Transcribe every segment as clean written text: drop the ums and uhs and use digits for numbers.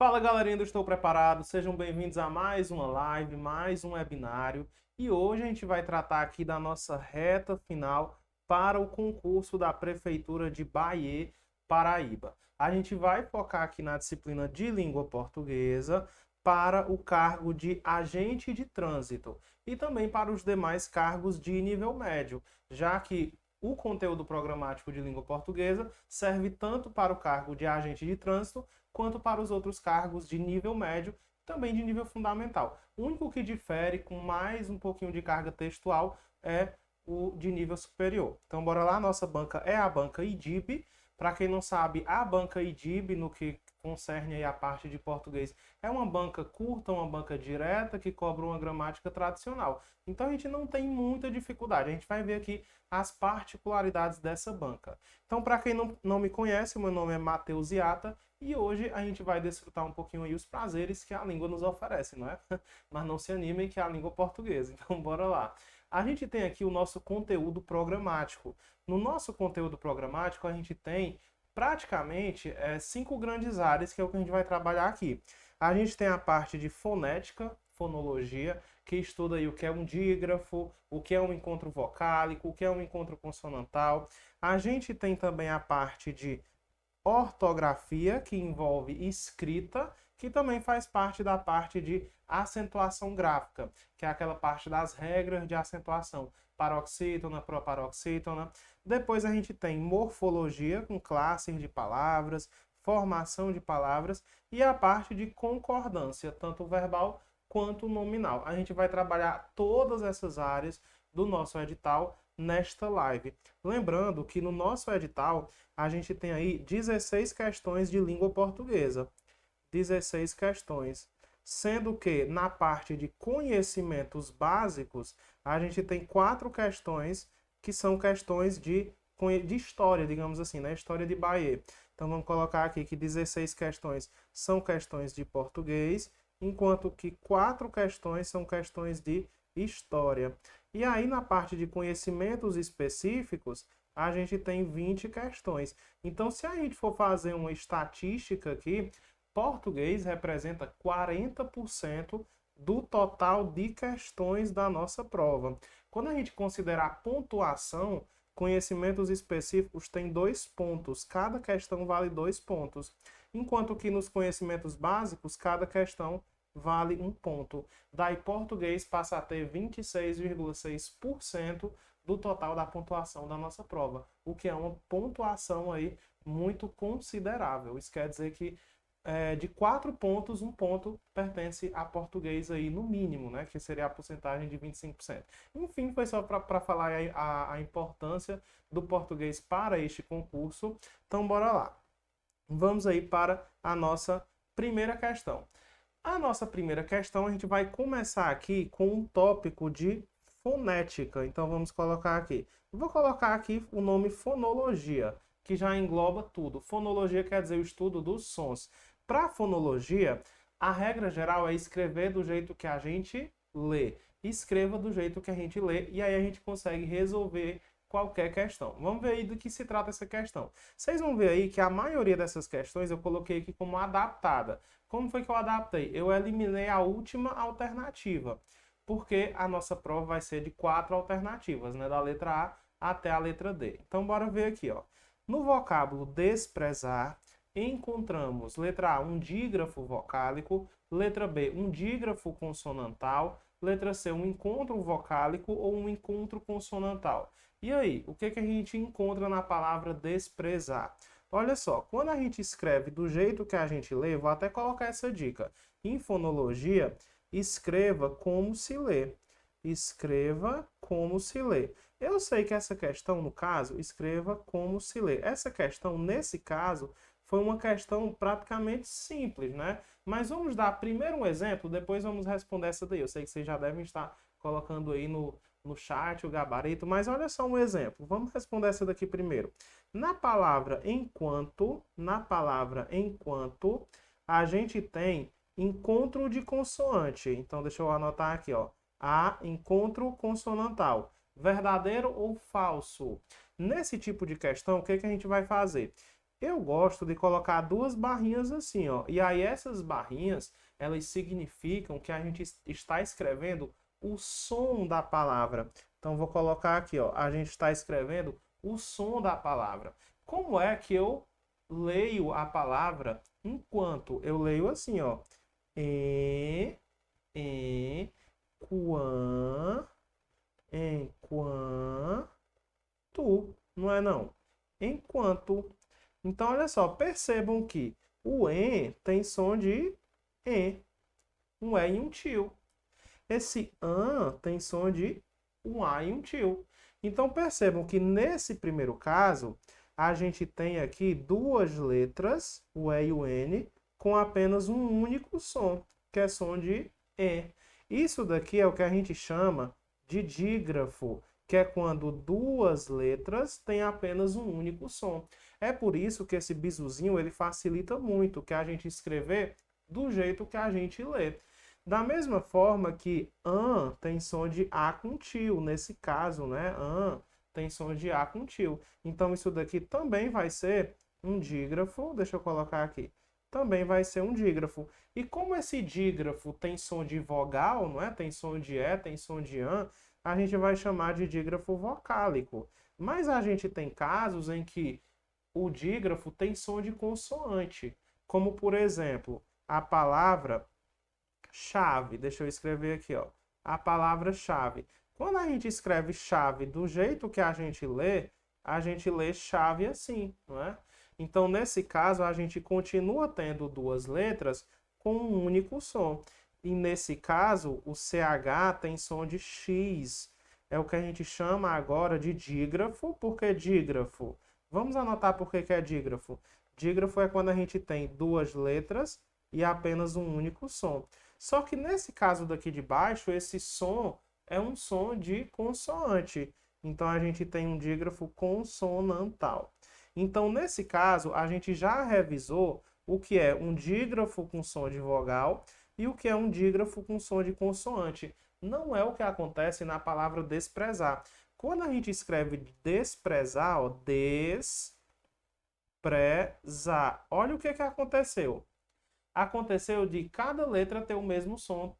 Fala galerinha do Estou Preparado, sejam bem-vindos a mais uma live, mais um webinário. E hoje a gente vai tratar aqui da nossa reta final para o concurso da Prefeitura de Bahia, Paraíba. A gente vai focar aqui na disciplina de língua portuguesa para o cargo de agente de trânsito e também para os demais cargos de nível médio, já que o conteúdo programático de língua portuguesa serve tanto para o cargo de agente de trânsito quanto para os outros cargos de nível médio, também de nível fundamental. O único que difere com mais um pouquinho de carga textual é o de nível superior. Então, bora lá, nossa banca é a banca IDIB. Para quem não sabe, a banca IDIB, no que concerne aí a parte de português, é uma banca curta, uma banca direta, que cobra uma gramática tradicional. Então, a gente não tem muita dificuldade. A gente vai ver aqui as particularidades dessa banca. Então, para quem não me conhece, meu nome é Matheus Iata e hoje a gente vai desfrutar um pouquinho aí os prazeres que a língua nos oferece, não é? Mas não se animem que é a língua portuguesa. Então, bora lá. A gente tem aqui o nosso conteúdo programático. No nosso conteúdo programático, a gente tem praticamente 5 grandes áreas, que é o que a gente vai trabalhar aqui. A gente tem a parte de fonética, fonologia, que estuda aí o que é um dígrafo, o que é um encontro vocálico, o que é um encontro consonantal. A gente tem também a parte de ortografia, que envolve escrita, que também faz parte da parte de acentuação gráfica, que é aquela parte das regras de acentuação, paroxítona, proparoxítona. Depois a gente tem morfologia, com classes de palavras, formação de palavras, e a parte de concordância, tanto verbal quanto nominal. A gente vai trabalhar todas essas áreas do nosso edital nesta live. Lembrando que no nosso edital a gente tem aí 16 questões de língua portuguesa. 16 questões. Sendo que na parte de conhecimentos básicos, a gente tem 4 questões que são questões de história, digamos assim, né? História de Bahia. Então vamos colocar aqui que 16 questões são questões de português, enquanto que 4 questões são questões de história. E aí na parte de conhecimentos específicos, a gente tem 20 questões. Então, se a gente for fazer uma estatística aqui, português representa 40% do total de questões da nossa prova. Quando a gente considerar a pontuação, conhecimentos específicos tem 2 pontos. Cada questão vale 2 pontos. Enquanto que nos conhecimentos básicos, cada questão vale 1 ponto. Daí, português passa a ter 26,6% do total da pontuação da nossa prova, o que é uma pontuação aí muito considerável. Isso quer dizer que de 4 pontos, 1 ponto pertence a português aí no mínimo, né? Que seria a porcentagem de 25%. Enfim, foi só para falar a importância do português para este concurso. Então, bora lá. Vamos aí para a nossa primeira questão. A nossa primeira questão, a gente vai começar aqui com um tópico de fonética. Então vamos colocar aqui. Vou colocar aqui o nome fonologia, que já engloba tudo. Fonologia quer dizer o estudo dos sons. Para fonologia, a regra geral é escrever do jeito que a gente lê. Escreva do jeito que a gente lê e aí a gente consegue resolver qualquer questão. Vamos ver aí do que se trata essa questão. Vocês vão ver aí que a maioria dessas questões eu coloquei aqui como adaptada. Como foi que eu adaptei? Eu eliminei a última alternativa, porque a nossa prova vai ser de 4 alternativas, né? Da letra A até a letra D. Então, bora ver aqui, ó. No vocábulo desprezar, encontramos letra A, um dígrafo vocálico, letra B, um dígrafo consonantal, letra C, um encontro vocálico ou um encontro consonantal. E aí, o que a gente encontra na palavra desprezar? Olha só, quando a gente escreve do jeito que a gente lê, vou até colocar essa dica. Em fonologia, escreva como se lê. Escreva como se lê. Eu sei que essa questão, no caso, escreva como se lê. Essa questão, nesse caso, foi uma questão praticamente simples, né? Mas vamos dar primeiro um exemplo, depois vamos responder essa daí. Eu sei que vocês já devem estar colocando aí no chat o gabarito, mas olha só um exemplo. Vamos responder essa daqui primeiro. Na palavra enquanto, a gente tem encontro de consoante. Então, deixa eu anotar aqui, ó. A, encontro consonantal. Verdadeiro ou falso? Nesse tipo de questão, o que a gente vai fazer? Eu gosto de colocar duas barrinhas assim, ó. E aí essas barrinhas, elas significam que a gente está escrevendo o som da palavra. Então vou colocar aqui, ó. A gente está escrevendo o som da palavra. Como é que eu leio a palavra enquanto eu leio assim, ó? E, quan, enquanto, não é não? Enquanto. Então, olha só, percebam que o "en" tem som de "en", um "é" e um tio. Esse "an" tem som de um "a" e um tio. Então, percebam que nesse primeiro caso, a gente tem aqui duas letras, o "e" e o "n", com apenas um único som, que é som de "en". Isso daqui é o que a gente chama de dígrafo, que é quando duas letras têm apenas um único som. É por isso que esse bisuzinho ele facilita muito que a gente escrever do jeito que a gente lê. Da mesma forma que "an" tem som de A com tio, nesse caso, né? "An" tem som de A com tio. Então isso daqui também vai ser um dígrafo, deixa eu colocar aqui. Também vai ser um dígrafo. E como esse dígrafo tem som de vogal, não é? Tem som de E, tem som de AN, a gente vai chamar de dígrafo vocálico. Mas a gente tem casos em que o dígrafo tem som de consoante, como por exemplo, a palavra chave. Deixa eu escrever aqui, ó. A palavra chave. Quando a gente escreve chave do jeito que a gente lê chave assim, não é? Então, nesse caso, a gente continua tendo duas letras com um único som. E nesse caso, o CH tem som de X. É o que a gente chama agora de dígrafo. Por que dígrafo? Vamos anotar por que é dígrafo. Dígrafo é quando a gente tem duas letras e apenas um único som. Só que nesse caso daqui de baixo, esse som é um som de consoante. Então a gente tem um dígrafo consonantal. Então, nesse caso, a gente já revisou o que é um dígrafo com som de vogal e o que é um dígrafo com som de consoante. Não é o que acontece na palavra desprezar. Quando a gente escreve desprezar, ó, desprezar, olha o que aconteceu. Aconteceu de cada letra ter o mesmo som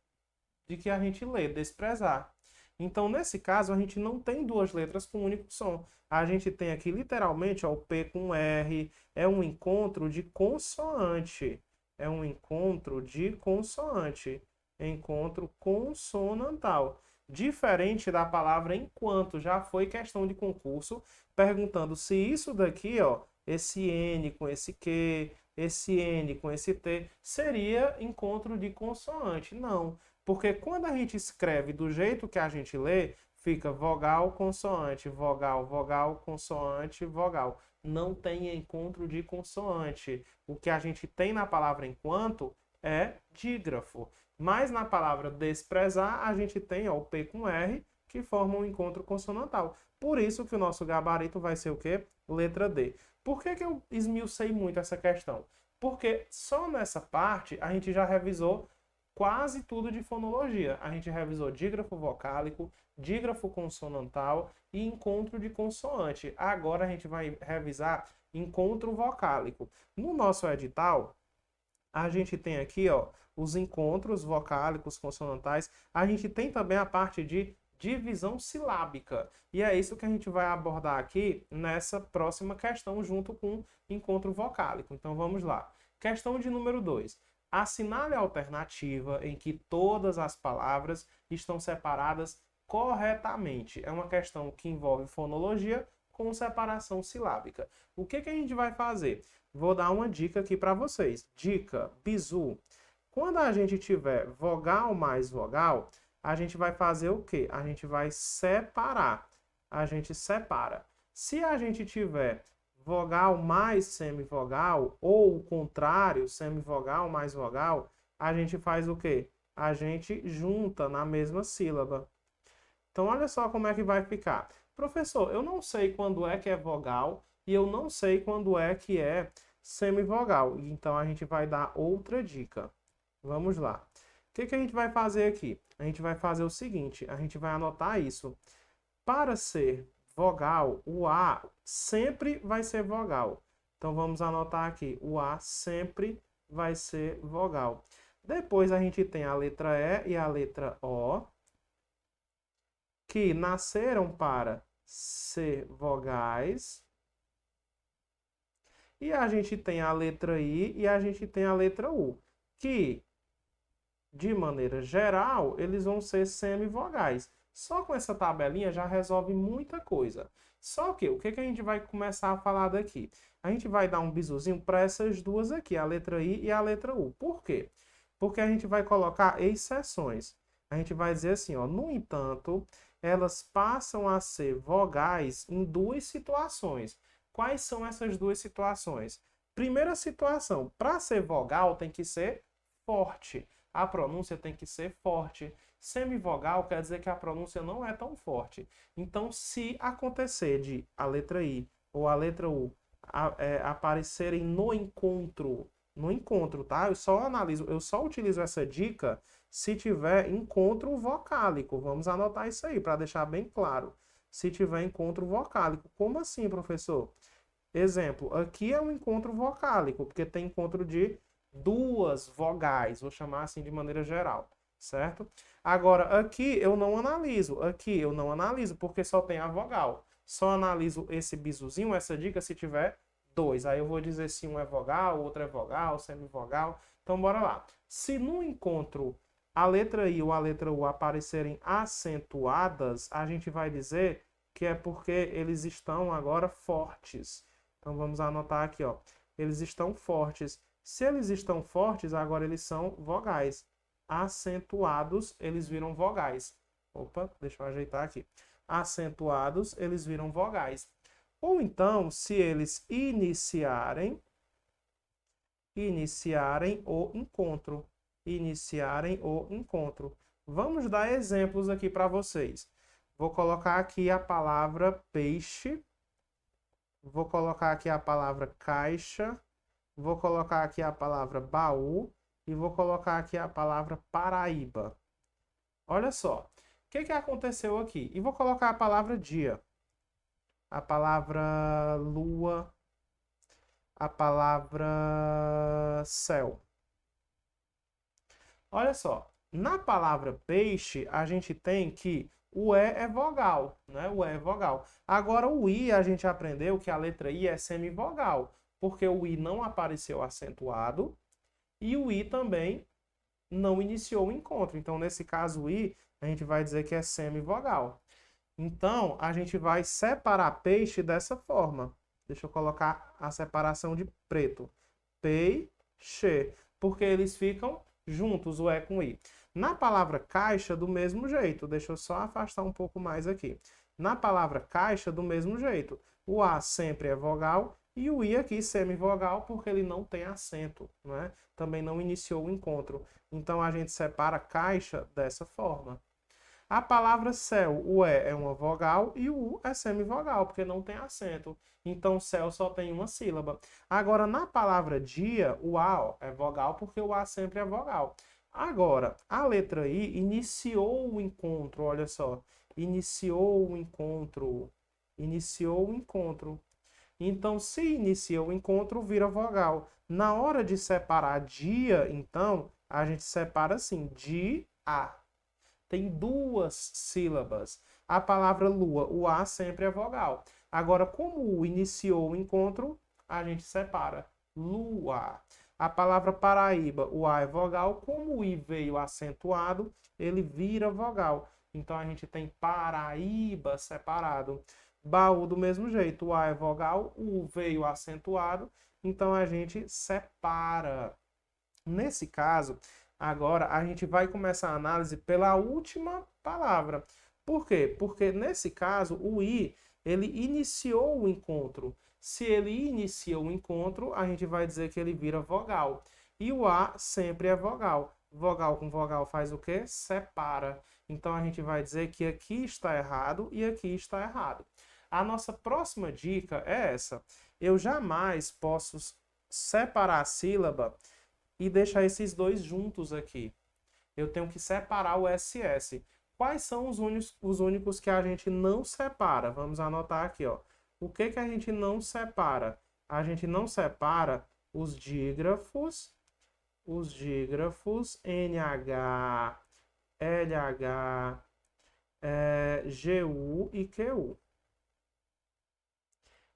de que a gente lê, desprezar. Então, nesse caso, a gente não tem duas letras com um único som. A gente tem aqui, literalmente, ó, o P com R, é um encontro de consoante. É um encontro de consoante. Encontro consonantal. Diferente da palavra enquanto, já foi questão de concurso, perguntando se isso daqui, ó, esse N com esse Q, esse N com esse T, seria encontro de consoante. Não. Porque quando a gente escreve do jeito que a gente lê, fica vogal, consoante, vogal, vogal, consoante, vogal. Não tem encontro de consoante. O que a gente tem na palavra enquanto é dígrafo. Mas na palavra desprezar, a gente tem ó, o P com R, que forma um encontro consonantal. Por isso que o nosso gabarito vai ser o quê? Letra D. Por que eu esmiucei muito essa questão? Porque só nessa parte a gente já revisou quase tudo de fonologia. A gente revisou dígrafo vocálico, dígrafo consonantal e encontro de consoante. Agora a gente vai revisar encontro vocálico. No nosso edital, a gente tem aqui ó, os encontros vocálicos, consonantais. A gente tem também a parte de divisão silábica. E é isso que a gente vai abordar aqui nessa próxima questão, junto com encontro vocálico. Então vamos lá. Questão de número 2. Assinale a alternativa em que todas as palavras estão separadas corretamente. É uma questão que envolve fonologia com separação silábica. O que a gente vai fazer? Vou dar uma dica aqui para vocês. Dica, bizu. Quando a gente tiver vogal mais vogal, a gente vai fazer o quê? A gente vai separar. A gente separa. Se a gente tiver vogal mais semivogal, ou o contrário, semivogal mais vogal, a gente faz o quê? A gente junta na mesma sílaba. Então, olha só como é que vai ficar. Professor, eu não sei quando é que é vogal e eu não sei quando é que é semivogal. Então, a gente vai dar outra dica. Vamos lá. O que a gente vai fazer aqui? A gente vai fazer o seguinte, a gente vai anotar isso. Para ser vogal, o A sempre vai ser vogal. Então vamos anotar aqui, o A sempre vai ser vogal. Depois a gente tem a letra E e a letra O, que nasceram para ser vogais. E a gente tem a letra I e a gente tem a letra U, que, de maneira geral, eles vão ser semivogais. Só com essa tabelinha já resolve muita coisa. Só que, o que a gente vai começar a falar daqui? A gente vai dar um bisuzinho para essas duas aqui, a letra I e a letra U. Por quê? Porque a gente vai colocar exceções. A gente vai dizer assim, ó, no entanto, elas passam a ser vogais em duas situações. Quais são essas duas situações? Primeira situação, para ser vogal tem que ser forte. A pronúncia tem que ser forte. Semivogal quer dizer que a pronúncia não é tão forte. Então, se acontecer de a letra I ou a letra U aparecerem no encontro, tá? Eu só utilizo essa dica se tiver encontro vocálico. Vamos anotar isso aí para deixar bem claro. Se tiver encontro vocálico. Como assim, professor? Exemplo, aqui é um encontro vocálico, porque tem encontro de duas vogais, vou chamar assim de maneira geral, certo? Agora, aqui eu não analiso, porque só tem a vogal. Só analiso esse bisuzinho, essa dica, se tiver dois. Aí eu vou dizer se um é vogal, outro é vogal, semivogal. Então, bora lá. Se no encontro a letra I ou a letra U aparecerem acentuadas, a gente vai dizer que é porque eles estão agora fortes. Então, vamos anotar aqui, ó. Eles estão fortes. Se eles estão fortes, agora eles são vogais. Acentuados, eles viram vogais. Opa, deixa eu ajeitar aqui. Acentuados, eles viram vogais. Ou então, se eles iniciarem o encontro. Iniciarem o encontro. Vamos dar exemplos aqui para vocês. Vou colocar aqui a palavra peixe. Vou colocar aqui a palavra caixa. Vou colocar aqui a palavra baú. E vou colocar aqui a palavra Paraíba. Olha só. O que aconteceu aqui? E vou colocar a palavra dia. A palavra lua. A palavra céu. Olha só. Na palavra peixe, a gente tem que o E é vogal, né? O E é vogal. Agora, o I, a gente aprendeu que a letra I é semivogal, porque o I não apareceu acentuado e o I também não iniciou o encontro. Então, nesse caso, o I, a gente vai dizer que é semivogal. Então, a gente vai separar peixe dessa forma. Deixa eu colocar a separação de preto. Peixe, porque eles ficam juntos, o E com o I. Na palavra caixa, do mesmo jeito. Deixa eu só afastar um pouco mais aqui. Na palavra caixa, do mesmo jeito. O A sempre é vogal e o I aqui semivogal porque ele não tem acento, né? Também não iniciou o encontro. Então, a gente separa caixa dessa forma. A palavra céu, o E é uma vogal e o U é semivogal, porque não tem acento. Então, céu só tem uma sílaba. Agora, na palavra dia, o A ó, é vogal porque o A sempre é vogal. Agora, a letra I iniciou o encontro, olha só. Iniciou o encontro. Iniciou o encontro. Então, se inicia o encontro, vira vogal. Na hora de separar dia, então, a gente separa assim, dia. Tem duas sílabas. A palavra lua, o A sempre é vogal. Agora, como o iniciou o encontro, a gente separa. Lua. A palavra Paraíba, o A é vogal. Como o I veio acentuado, ele vira vogal. Então, a gente tem Paraíba separado. Baú, do mesmo jeito. O A é vogal, o U veio acentuado. Então, a gente separa. Nesse caso, agora a gente vai começar a análise pela última palavra. Por quê? Porque nesse caso o I, ele iniciou o encontro. Se ele inicia o encontro, a gente vai dizer que ele vira vogal. E o A sempre é vogal. Vogal com vogal faz o quê? Separa. Então a gente vai dizer que aqui está errado e aqui está errado. A nossa próxima dica é essa. Eu jamais posso separar a sílaba e deixar esses dois juntos aqui. Eu tenho que separar o SS. Quais são os únicos que a gente não separa? Vamos anotar aqui, ó. O que a gente não separa? a gente não separa os dígrafos NH, LH, GU e QU.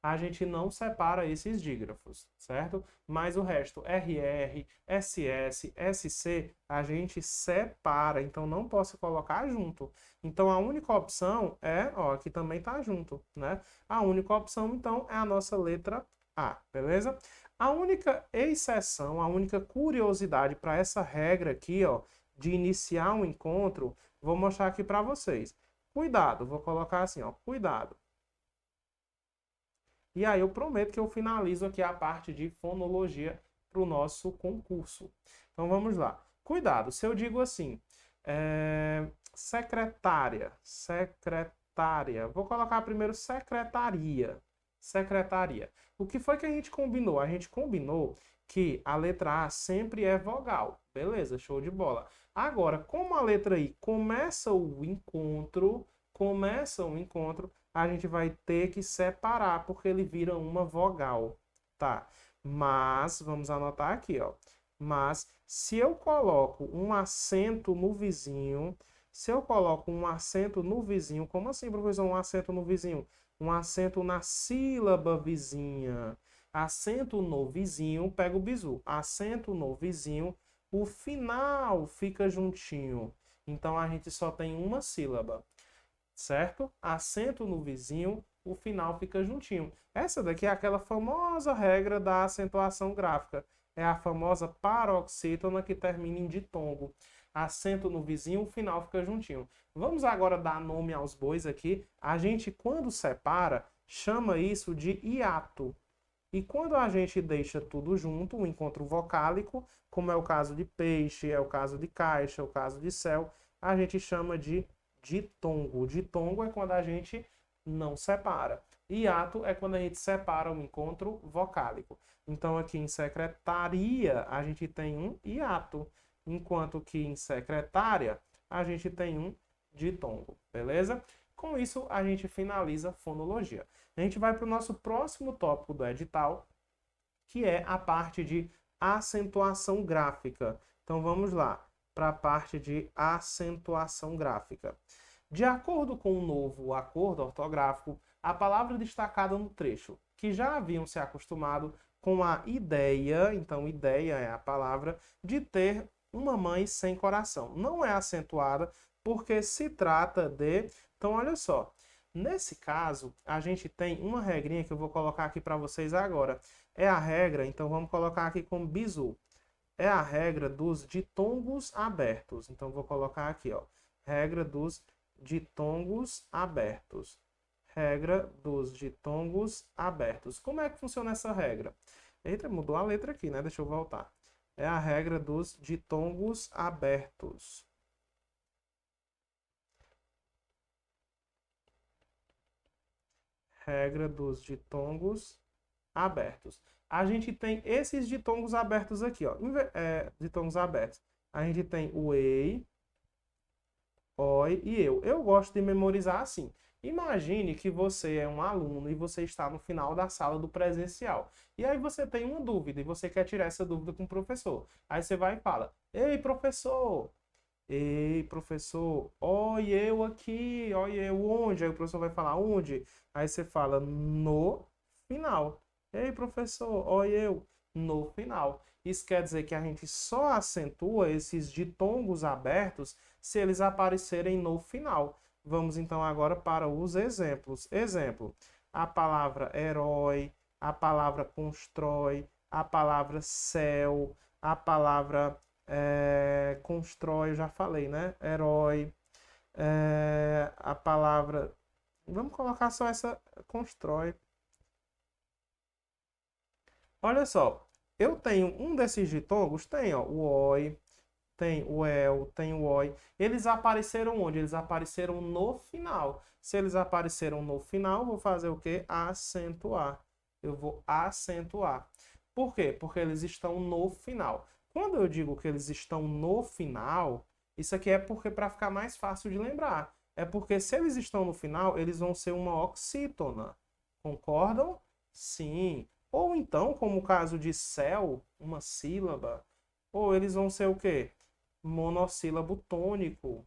A gente não separa esses dígrafos, certo? Mas o resto, RR, SS, SC, a gente separa, então não posso colocar junto. Então a única opção é, ó, aqui também tá junto, né? A única opção, então, é a nossa letra A, beleza? A única exceção, a única curiosidade para essa regra aqui, ó, de iniciar um encontro, vou mostrar aqui para vocês. Cuidado, vou colocar assim, ó, cuidado. E aí eu prometo que eu finalizo aqui a parte de fonologia para o nosso concurso. Então vamos lá. Cuidado, se eu digo assim, secretária, vou colocar primeiro secretaria, O que foi que a gente combinou? A gente combinou que a letra A sempre é vogal. Beleza, show de bola. Agora, como a letra I começa o encontro, a gente vai ter que separar, porque ele vira uma vogal, tá? Mas, vamos anotar aqui, ó. Mas, se eu coloco um acento no vizinho, como assim, professor, um acento no vizinho? Um acento na sílaba vizinha. Acento no vizinho, pega o bizu. Acento no vizinho, o final fica juntinho. Então, a gente só tem uma sílaba. Certo? Acento no vizinho, o final fica juntinho. Essa daqui é aquela famosa regra da acentuação gráfica. É a famosa paroxítona que termina em ditongo. Acento no vizinho, o final fica juntinho. Vamos agora dar nome aos bois aqui. A gente, quando separa, chama isso de hiato. E quando a gente deixa tudo junto, um encontro vocálico, como é o caso de peixe, é o caso de caixa, é o caso de céu, a gente chama de ditongo. Ditongo é quando a gente não separa. Hiato é quando a gente separa um encontro vocálico. Então, aqui em secretaria, a gente tem um hiato, enquanto que em secretária, a gente tem um ditongo, beleza? Com isso, a gente finaliza a fonologia. A gente vai para o nosso próximo tópico do edital, que é a parte de acentuação gráfica. Então, vamos lá para a parte de acentuação gráfica. De acordo com o novo acordo ortográfico, a palavra destacada no trecho, que já haviam se acostumado com a ideia, então ideia é a palavra, de ter uma mãe sem coração. Não é acentuada porque se trata de... Então, olha só. Nesse caso, a gente tem uma regrinha que eu vou colocar aqui para vocês agora. É a regra, então vamos colocar aqui como bizu. É a regra dos ditongos abertos. Então, vou colocar aqui, ó. Regra dos ditongos abertos. Regra dos ditongos abertos. Como é que funciona essa regra? Eita, mudou a letra aqui, né? Deixa eu voltar. É a regra dos ditongos abertos. Regra dos ditongos abertos. A gente tem esses ditongos abertos aqui, ó. Ditongos abertos. A gente tem o ei, oi e eu. Eu gosto de memorizar assim. Imagine que você é um aluno e você está no final da sala do presencial. E aí você tem uma dúvida e você quer tirar essa dúvida com o professor. Aí você vai e fala: Ei, professor! Ei, professor, oi, eu aqui, oi, eu onde? Aí o professor vai falar onde? Aí você fala no final. Ei, professor, oi, eu no final. Isso quer dizer que a gente só acentua esses ditongos abertos se eles aparecerem no final. Vamos então agora para os exemplos. Exemplo: a palavra herói, a palavra constrói, a palavra céu, a palavra constrói, eu já falei, né? Herói, a palavra... Vamos colocar só essa constrói. Olha só, eu tenho um desses ditongos, tem ó, o oi, tem o el, tem o oi. Eles apareceram onde? Eles apareceram no final. Se eles apareceram no final, vou fazer o quê? Acentuar. Eu vou acentuar. Por quê? Porque eles estão no final. Quando eu digo que eles estão no final, isso aqui é porque para ficar mais fácil de lembrar. É porque se eles estão no final, eles vão ser uma oxítona. Concordam? Sim. Ou então, como o caso de céu, uma sílaba, ou eles vão ser o quê? Monossílabo tônico.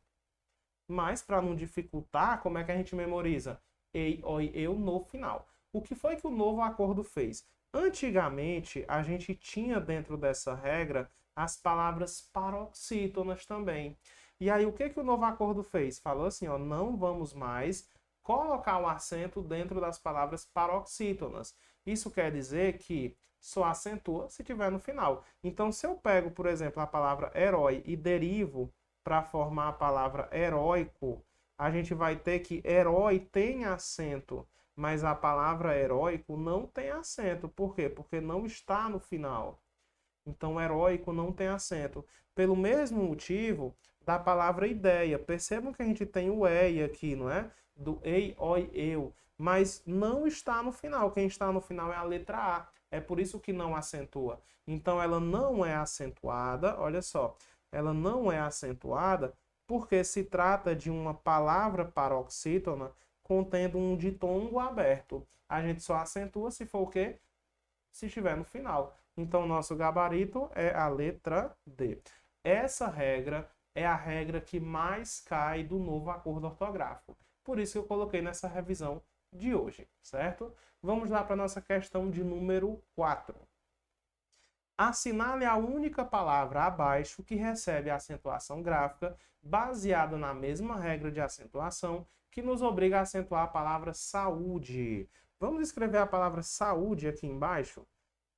Mas, para não dificultar, como é que a gente memoriza? Ei, oi, eu no final. O que foi que o novo acordo fez? Antigamente, a gente tinha dentro dessa regra as palavras paroxítonas também. E aí, o que que o novo acordo fez? Falou assim, ó, não vamos mais colocar o acento dentro das palavras paroxítonas. Isso quer dizer que só acentua se tiver no final. Então, se eu pego, por exemplo, a palavra herói e derivo para formar a palavra heróico, a gente vai ter que herói tem acento, mas a palavra heróico não tem acento. Por quê? Porque não está no final. Então, heróico não tem acento. Pelo mesmo motivo da palavra ideia. Percebam que a gente tem o ei aqui, não é? Do ei, oi, eu. Mas não está no final. Quem está no final é a letra A. É por isso que não acentua. Então, ela não é acentuada. Olha só. Ela não é acentuada porque se trata de uma palavra paroxítona contendo um ditongo aberto. A gente só acentua se for o quê? Se estiver no final. Então, nosso gabarito é a letra D. Essa regra é a regra que mais cai do novo acordo ortográfico. Por isso que eu coloquei nessa revisão de hoje, certo? Vamos lá para a nossa questão de número 4. Assinale a única palavra abaixo que recebe a acentuação gráfica baseada na mesma regra de acentuação que nos obriga a acentuar a palavra saúde. Vamos escrever a palavra saúde aqui embaixo?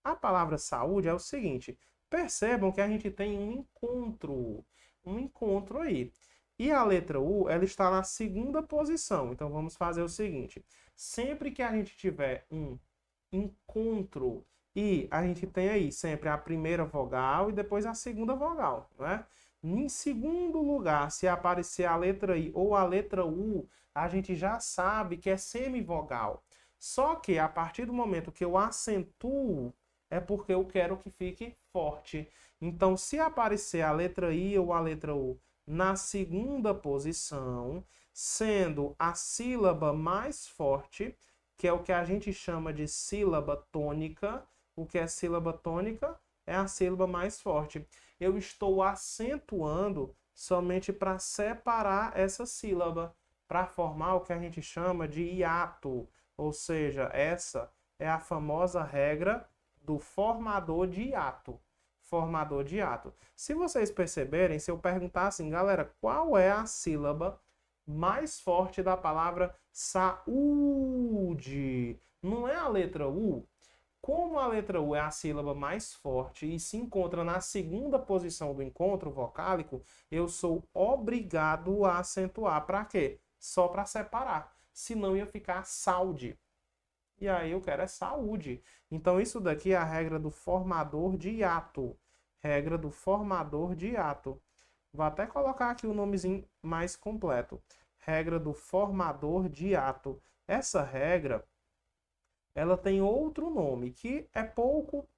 A palavra saúde é o seguinte, percebam que a gente tem um encontro aí. E a letra U, ela está na segunda posição. Então, vamos fazer o seguinte, sempre que a gente tiver um encontro e a gente tem aí sempre a primeira vogal e depois a segunda vogal, né? Em segundo lugar, se aparecer a letra I ou a letra U, a gente já sabe que é semivogal. Só que a partir do momento que eu acentuo, é porque eu quero que fique forte. Então, se aparecer a letra I ou a letra U na segunda posição, sendo a sílaba mais forte, que é o que a gente chama de sílaba tônica. O que é sílaba tônica? É a sílaba mais forte. Eu estou acentuando somente para separar essa sílaba, para formar o que a gente chama de hiato. Ou seja, essa é a famosa regra do formador de hiato. Formador de hiato. Se vocês perceberem, se eu perguntar assim, galera, qual é a sílaba mais forte da palavra saúde? Não é a letra U? Como a letra U é a sílaba mais forte e se encontra na segunda posição do encontro vocálico, eu sou obrigado a acentuar. Para quê? Só para separar. Senão ia ficar saúde. E aí eu quero é saúde. Então isso daqui é a regra do formador de hiato. Regra do formador de hiato. Vou até colocar aqui o nomezinho mais completo. Regra do formador de hiato. Essa regra, ela tem outro nome que é pouco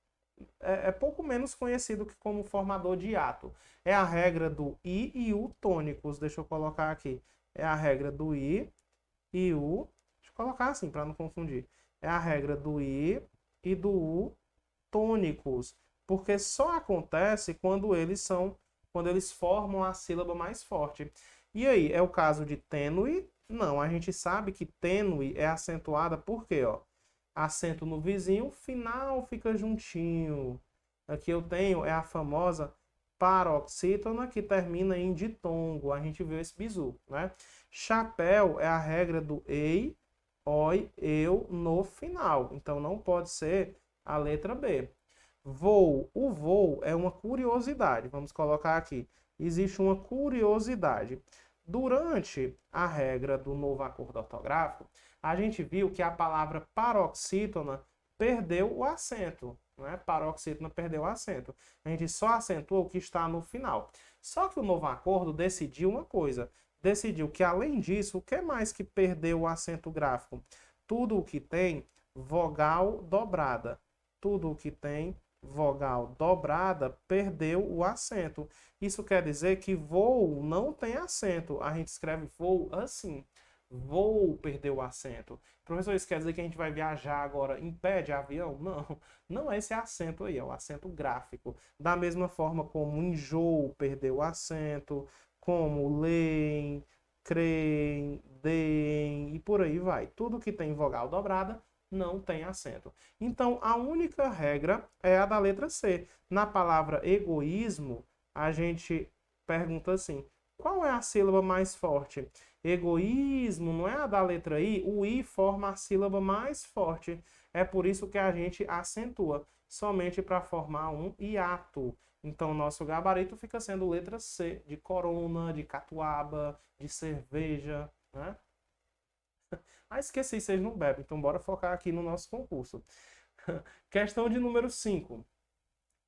menos conhecido que como formador de hiato. É a regra do I e U tônicos. Deixa eu colocar aqui. É a regra do I e U. Deixa eu colocar assim para não confundir. É a regra do I e do U tônicos, porque só acontece quando eles formam a sílaba mais forte. E aí, é o caso de tênue? Não, a gente sabe que tênue é acentuada por quê, ó? Acento no vizinho, final fica juntinho. Aqui eu tenho é a famosa paroxítona que termina em ditongo. A gente viu esse bizu, né? Chapéu é a regra do ei, oi, eu no final. Então não pode ser a letra B. Voo. O voo é uma curiosidade. Vamos colocar aqui. Existe uma curiosidade. Durante a regra do novo acordo ortográfico, a gente viu que a palavra paroxítona perdeu o acento. Né? Paroxítona perdeu o acento. A gente só acentuou o que está no final. Só que o novo acordo decidiu uma coisa. Decidiu que, além disso, o que mais que perdeu o acento gráfico? Tudo o que tem vogal dobrada. Tudo o que tem vogal dobrada perdeu o acento. Isso quer dizer que voo não tem acento. A gente escreve voo assim. Vou perder o acento. Professor, isso quer dizer que a gente vai viajar agora em pé de avião? Não, não é esse acento aí, é o acento gráfico. Da mesma forma como enjoo, perder o acento, como leem, creem, deem e por aí vai. Tudo que tem vogal dobrada não tem acento. Então, a única regra é a da letra C. Na palavra egoísmo, a gente pergunta assim: qual é a sílaba mais forte? Egoísmo, não é a da letra I? O I forma a sílaba mais forte. É por isso que a gente acentua, somente para formar um hiato. Então, nosso gabarito fica sendo letra C, de corona, de catuaba, de cerveja, né? Ah, esqueci, vocês não bebem, então bora focar aqui no nosso concurso. Questão de número 5.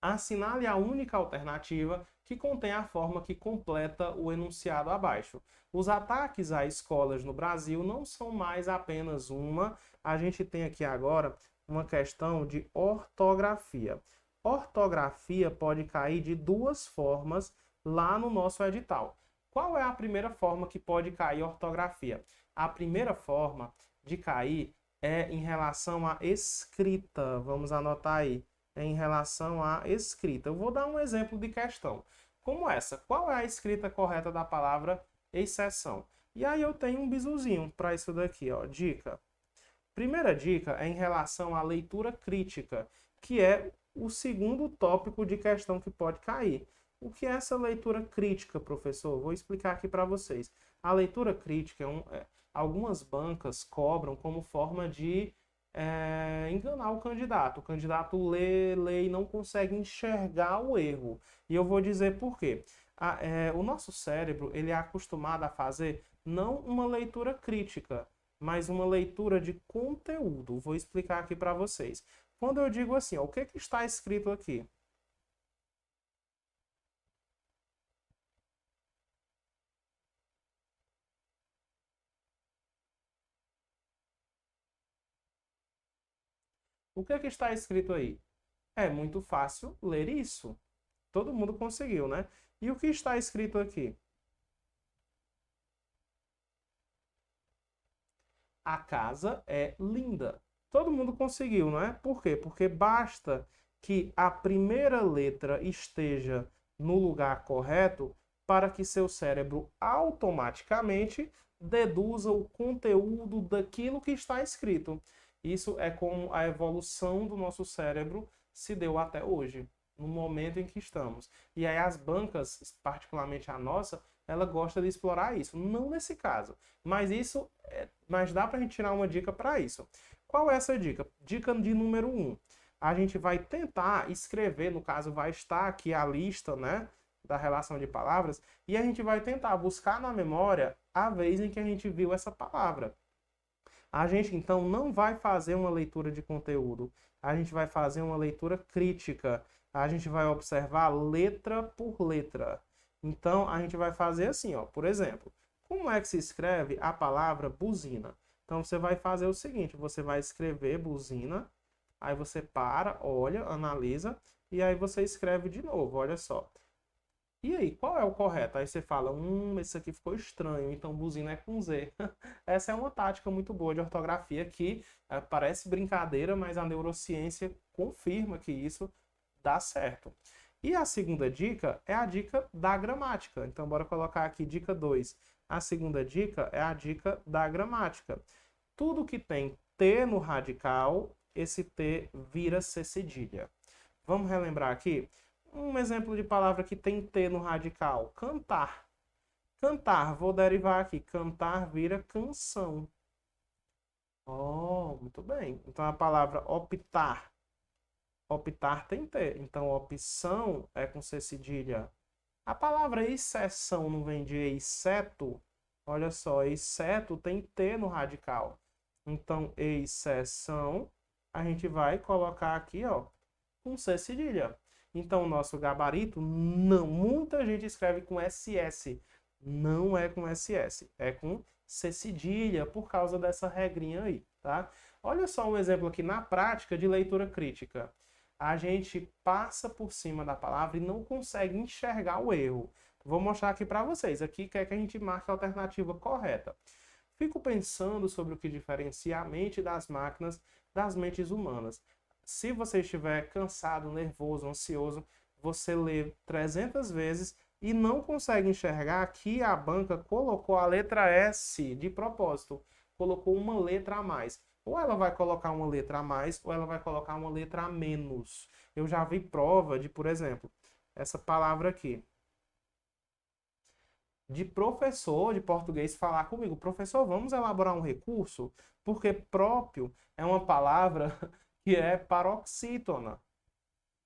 Assinale a única alternativa que contém a forma que completa o enunciado abaixo. Os ataques a escolas no Brasil não são mais apenas uma. A gente tem aqui agora uma questão de ortografia. Ortografia pode cair de duas formas lá no nosso edital. Qual é a primeira forma que pode cair ortografia? A primeira forma de cair é em relação à escrita. Vamos anotar aí. Em relação à escrita. Eu vou dar um exemplo de questão. Como essa. Qual é a escrita correta da palavra exceção? E aí eu tenho um bizuzinho para isso daqui, ó. Dica. Primeira dica é em relação à leitura crítica, que é o segundo tópico de questão que pode cair. O que é essa leitura crítica, professor? Vou explicar aqui para vocês. A leitura crítica algumas bancas cobram como forma de enganar o candidato. O candidato lê e não consegue enxergar o erro. E eu vou dizer por quê. O nosso cérebro ele é acostumado a fazer não uma leitura crítica, mas uma leitura de conteúdo. Vou explicar aqui para vocês. Quando eu digo assim, ó, o que está escrito aqui? O que está escrito aí? É muito fácil ler isso. Todo mundo conseguiu, né? E o que está escrito aqui? A casa é linda. Todo mundo conseguiu, não é? Por quê? Porque basta que a primeira letra esteja no lugar correto para que seu cérebro automaticamente deduza o conteúdo daquilo que está escrito. Isso é como a evolução do nosso cérebro se deu até hoje, no momento em que estamos. E aí as bancas, particularmente a nossa, ela gosta de explorar isso. Não nesse caso, mas dá para a gente tirar uma dica para isso. Qual é essa dica? Dica de número 1. A gente vai tentar escrever, no caso vai estar aqui a lista, né, da relação de palavras, e a gente vai tentar buscar na memória a vez em que a gente viu essa palavra. A gente então não vai fazer uma leitura de conteúdo, a gente vai fazer uma leitura crítica. A gente vai observar letra por letra. Então a gente vai fazer assim, ó, por exemplo, como é que se escreve a palavra buzina? Então você vai fazer o seguinte, você vai escrever buzina, aí você para, olha, analisa e aí você escreve de novo, olha só. E aí, qual é o correto? Aí você fala, esse aqui ficou estranho, então buzina é com Z. Essa é uma tática muito boa de ortografia que parece brincadeira, mas a neurociência confirma que isso dá certo. E a segunda dica é a dica da gramática. Então, bora colocar aqui dica 2. A segunda dica é a dica da gramática. Tudo que tem T no radical, esse T vira C cedilha. Vamos relembrar aqui? Um exemplo de palavra que tem T no radical. Cantar. Cantar, vou derivar aqui. Cantar vira canção. Oh, muito bem. Então a palavra optar. Optar tem T. Então opção é com C cedilha. A palavra exceção não vem de exceto? Olha só, exceto tem T no radical. Então exceção, a gente vai colocar aqui, ó, com C cedilha. Então, o nosso gabarito, não. Muita gente escreve com SS. Não é com SS. É com C cedilha, por causa dessa regrinha aí, tá? Olha só um exemplo aqui na prática de leitura crítica. A gente passa por cima da palavra e não consegue enxergar o erro. Vou mostrar aqui para vocês. Aqui quer que a gente marque a alternativa correta. Fico pensando sobre o que diferencia a mente das máquinas das mentes humanas. Se você estiver cansado, nervoso, ansioso, você lê 300 vezes e não consegue enxergar que a banca colocou a letra S de propósito, colocou uma letra a mais. Ou ela vai colocar uma letra a mais, ou ela vai colocar uma letra a menos. Eu já vi prova de, por exemplo, essa palavra aqui, de professor de português falar comigo, professor, vamos elaborar um recurso, porque próprio é uma palavra que é paroxítona.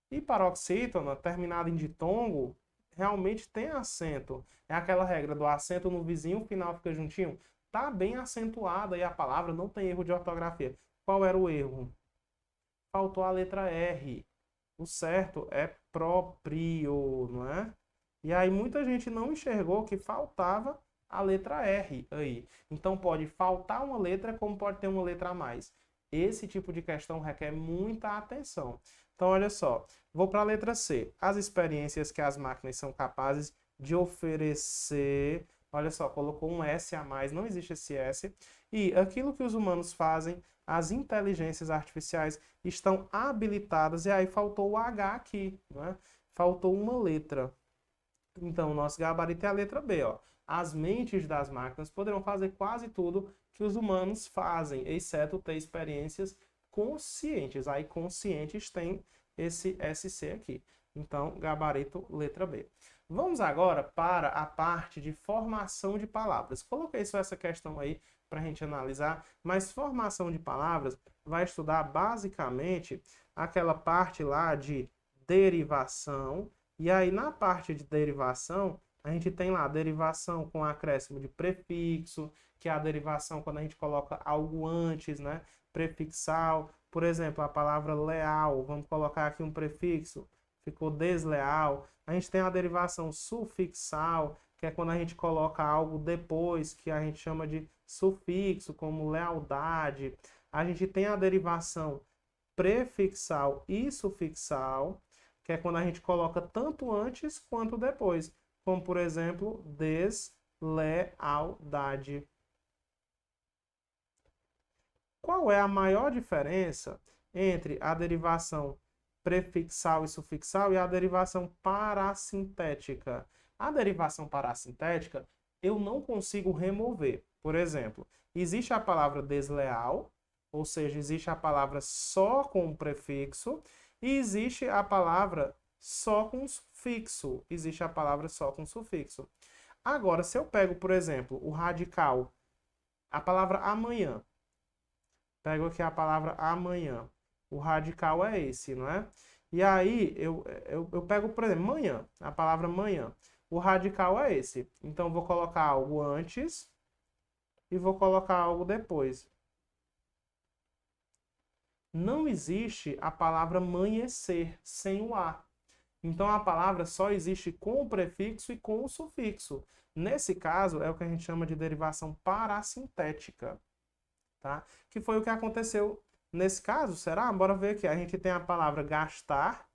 E paroxítona, terminada em ditongo, realmente tem acento. É aquela regra do acento no vizinho, o final fica juntinho. Tá bem acentuada e a palavra não tem erro de ortografia. Qual era o erro? Faltou a letra R. O certo é próprio, não é? E aí muita gente não enxergou que faltava a letra R aí. Então pode faltar uma letra, como pode ter uma letra a mais. Esse tipo de questão requer muita atenção. Então, olha só, vou para a letra C. As experiências que as máquinas são capazes de oferecer. Olha só, colocou um S a mais, não existe esse S. E aquilo que os humanos fazem, as inteligências artificiais estão habilitadas, e aí faltou o H aqui, né? Faltou uma letra. Então, o nosso gabarito é a letra B, ó. As mentes das máquinas poderão fazer quase tudo que os humanos fazem, exceto ter experiências conscientes. Aí, conscientes tem esse SC aqui. Então, gabarito, letra B. Vamos agora para a parte de formação de palavras. Coloquei só essa questão aí para a gente analisar, mas formação de palavras vai estudar basicamente aquela parte lá de derivação. E aí, na parte de derivação, a gente tem lá a derivação com acréscimo de prefixo, que é a derivação quando a gente coloca algo antes, né? Prefixal. Por exemplo, a palavra leal, vamos colocar aqui um prefixo, ficou desleal. A gente tem a derivação sufixal, que é quando a gente coloca algo depois, que a gente chama de sufixo, como lealdade. A gente tem a derivação prefixal e sufixal, que é quando a gente coloca tanto antes quanto depois, como por exemplo, deslealdade. Qual é a maior diferença entre a derivação prefixal e sufixal e a derivação parassintética? A derivação parassintética eu não consigo remover. Por exemplo, existe a palavra desleal, ou seja, existe a palavra só com o prefixo, e existe a palavra só com sufixo. Existe a palavra só com sufixo. Agora, se eu pego, por exemplo, o radical, a palavra amanhã. Pego aqui a palavra amanhã. O radical é esse, não é? E aí, eu pego, por exemplo, manhã. A palavra manhã. O radical é esse. Então, vou colocar algo antes e vou colocar algo depois. Não existe a palavra amanhecer sem o A. Então, a palavra só existe com o prefixo e com o sufixo. Nesse caso, é o que a gente chama de derivação parassintética. Tá? Que foi o que aconteceu nesse caso, será? Bora ver aqui. A gente tem a palavra gastar,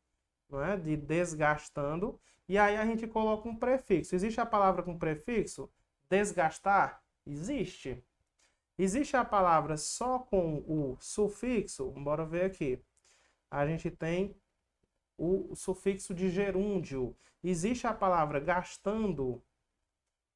não é? De desgastando, e aí a gente coloca um prefixo. Existe a palavra com prefixo? Desgastar? Existe. Existe a palavra só com o sufixo? Bora ver aqui. A gente tem o sufixo de gerúndio. Existe a palavra gastando?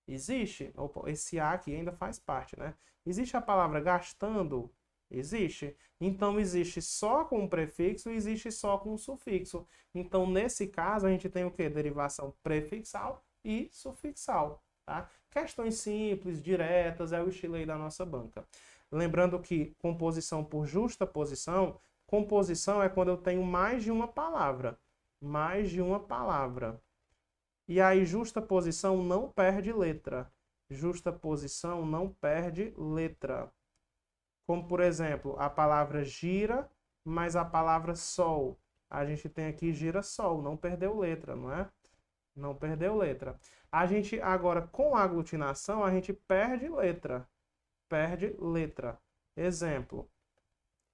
Existe? Opa, esse A aqui ainda faz parte, né? Existe a palavra gastando? Existe. Então, existe só com o prefixo e existe só com o sufixo. Então, nesse caso, a gente tem o quê? Derivação prefixal e sufixal. Tá? Questões simples, diretas, é o estilo aí da nossa banca. Lembrando que composição por justaposição, composição é quando eu tenho mais de uma palavra. Mais de uma palavra. E aí, justaposição não perde letra. Justaposição não perde letra. Como, por exemplo, a palavra gira, mas a palavra sol. A gente tem aqui girassol, não perdeu letra, não é? Não perdeu letra. A gente, agora, com a aglutinação, a gente perde letra. Perde letra. Exemplo.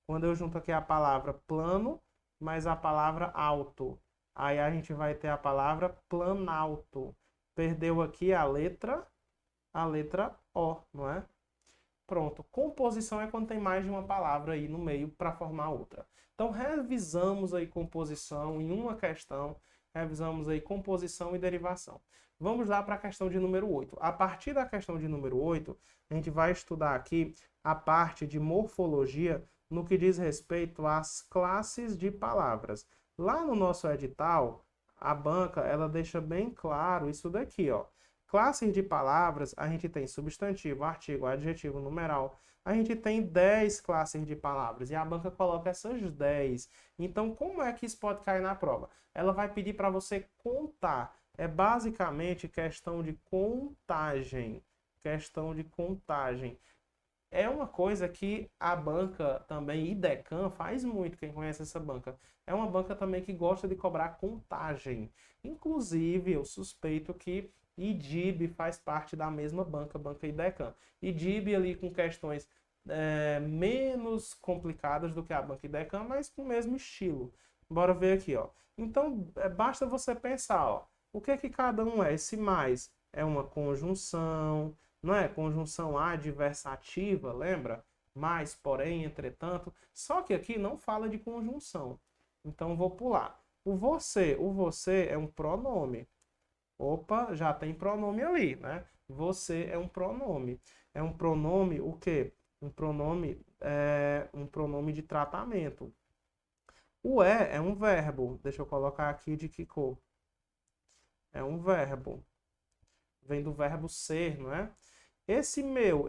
Quando eu junto aqui a palavra plano, mais a palavra alto. Aí a gente vai ter a palavra planalto. Perdeu aqui a letra O, não é? Pronto. Composição é quando tem mais de uma palavra aí no meio para formar outra. Então, revisamos aí composição em uma questão, revisamos aí composição e derivação. Vamos lá para a questão de número 8. A partir da questão de número 8, a gente vai estudar aqui a parte de morfologia no que diz respeito às classes de palavras. Lá no nosso edital, a banca, ela deixa bem claro isso daqui, ó. Classes de palavras, a gente tem substantivo, artigo, adjetivo, numeral. A gente tem 10 classes de palavras e a banca coloca essas 10. Então, como é que isso pode cair na prova? Ela vai pedir para você contar. É basicamente questão de contagem. Questão de contagem. É uma coisa que a banca também, IDECAM, faz muito, quem conhece essa banca. É uma banca também que gosta de cobrar contagem. Inclusive, eu suspeito que IDIB faz parte da mesma banca, banca IDECAM. IDIB ali com questões menos complicadas do que a banca IDECAM, mas com o mesmo estilo. Bora ver aqui, ó. Então, basta você pensar, ó, o que é que cada um é? Esse mais é uma conjunção, não é? Conjunção adversativa, lembra? Mais, porém, entretanto. Só que aqui não fala de conjunção. Então, vou pular. O você é um pronome. Opa, já tem pronome ali, né? Você é um pronome. É um pronome o quê? Um pronome de tratamento. O é um verbo. Deixa eu colocar aqui de que cor. É um verbo. Vem do verbo ser, não é? Esse meu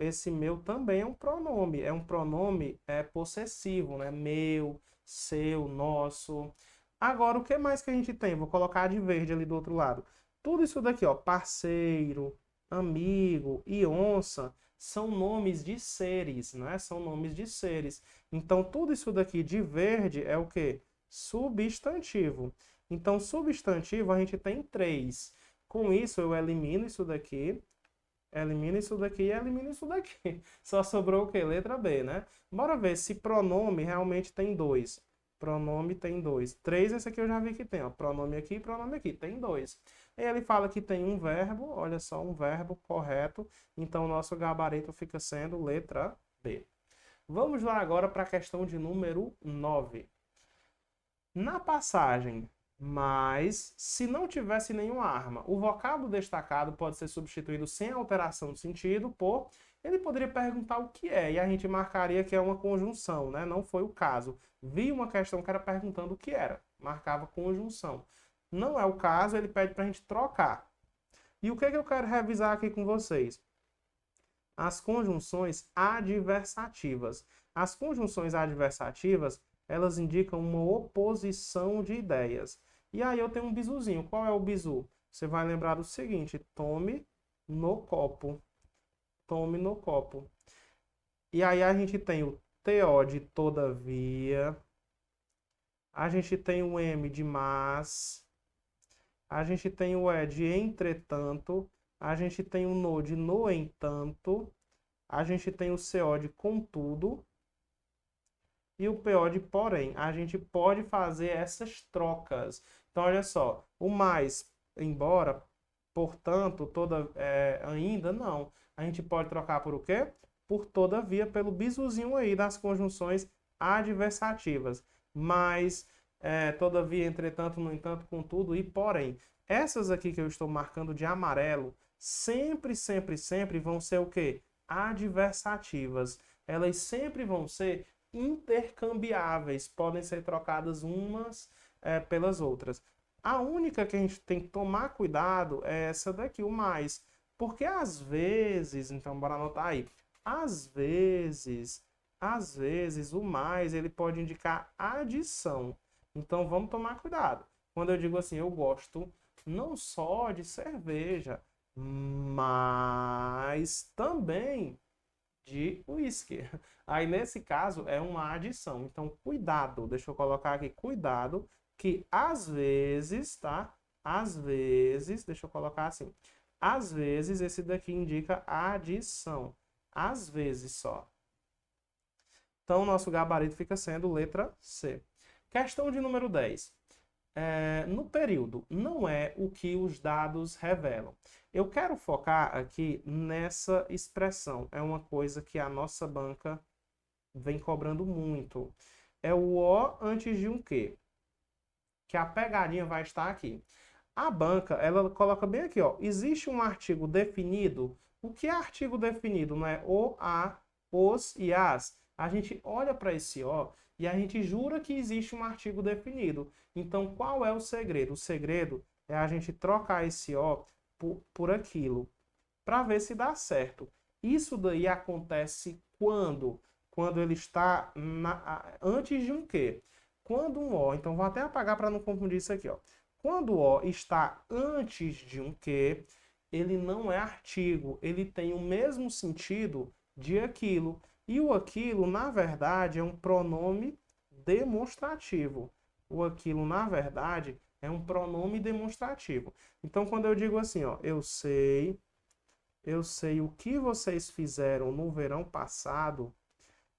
também é um pronome possessivo, né? Meu, seu, nosso. Agora, o que mais que a gente tem? Vou colocar de verde ali do outro lado. Tudo isso daqui, ó, parceiro, amigo e onça, são nomes de seres, né? São nomes de seres. Então, tudo isso daqui de verde é o quê? Substantivo. Então, substantivo a gente tem 3. Com isso, eu elimino isso daqui. Elimina isso daqui e elimina isso daqui. Só sobrou o quê? Letra B, né? Bora ver se pronome realmente tem 2. Pronome tem 2. 3, esse aqui eu já vi que tem, ó. Pronome aqui e pronome aqui. Tem 2. Aí ele fala que tem um verbo, olha só, um verbo correto. Então, o nosso gabarito fica sendo letra B. Vamos lá agora para a questão de número 9. Na passagem, mas se não tivesse nenhuma arma, o vocábulo destacado pode ser substituído sem alteração de sentido por... Ele poderia perguntar o que é, e a gente marcaria que é uma conjunção, né? Não foi o caso. Vi uma questão que era perguntando o que era, marcava conjunção. Não é o caso, ele pede para a gente trocar. E o que é que eu quero revisar aqui com vocês? As conjunções adversativas. As conjunções adversativas, elas indicam uma oposição de ideias. E aí eu tenho um bizuzinho. Qual é o bizu? Você vai lembrar do seguinte: tome no copo. Tome no copo. E aí a gente tem o TO de todavia. A gente tem o M de mas. A gente tem o E de entretanto. A gente tem o no de no entanto. A gente tem o CO de contudo. E o PO de porém. A gente pode fazer essas trocas. Então, olha só. O mais, embora, portanto, ainda, não. A gente pode trocar por o quê? Por todavia, pelo bizuzinho aí das conjunções adversativas. Mas, todavia, entretanto, no entanto, contudo e porém. Essas aqui que eu estou marcando de amarelo, sempre, sempre, sempre vão ser o quê? Adversativas. Elas sempre vão ser intercambiáveis, podem ser trocadas umas pelas outras. A única que a gente tem que tomar cuidado é essa daqui, o mais. Porque às vezes, então bora anotar aí, às vezes, o mais ele pode indicar adição. Então vamos tomar cuidado. Quando eu digo assim, eu gosto não só de cerveja, mas também de uísque. Aí, nesse caso, é uma adição. Então, cuidado. Deixa eu colocar aqui, cuidado, que às vezes, tá? Às vezes, deixa eu colocar assim. Às vezes, esse daqui indica adição. Às vezes só. Então, nosso gabarito fica sendo letra C. Questão de número 10. no período, não é o que os dados revelam. Eu quero focar aqui nessa expressão. É uma coisa que a nossa banca vem cobrando muito. É o O antes de um Q, que a pegadinha vai estar aqui. A banca, ela coloca bem aqui, ó. Existe um artigo definido. O que é artigo definido? Não é o, a, os e as. A gente olha para esse O e a gente jura que existe um artigo definido. Então, qual é o segredo? O segredo é a gente trocar esse O por aquilo, para ver se dá certo. Isso daí acontece quando? Quando ele está antes de um quê? Quando um O, então vou até apagar para não confundir isso aqui, ó. Quando o O está antes de um que, ele não é artigo, ele tem o mesmo sentido de aquilo. E o aquilo, na verdade, é um pronome demonstrativo. O aquilo, na verdade, é um pronome demonstrativo. Então, quando eu digo assim, ó, eu sei o que vocês fizeram no verão passado,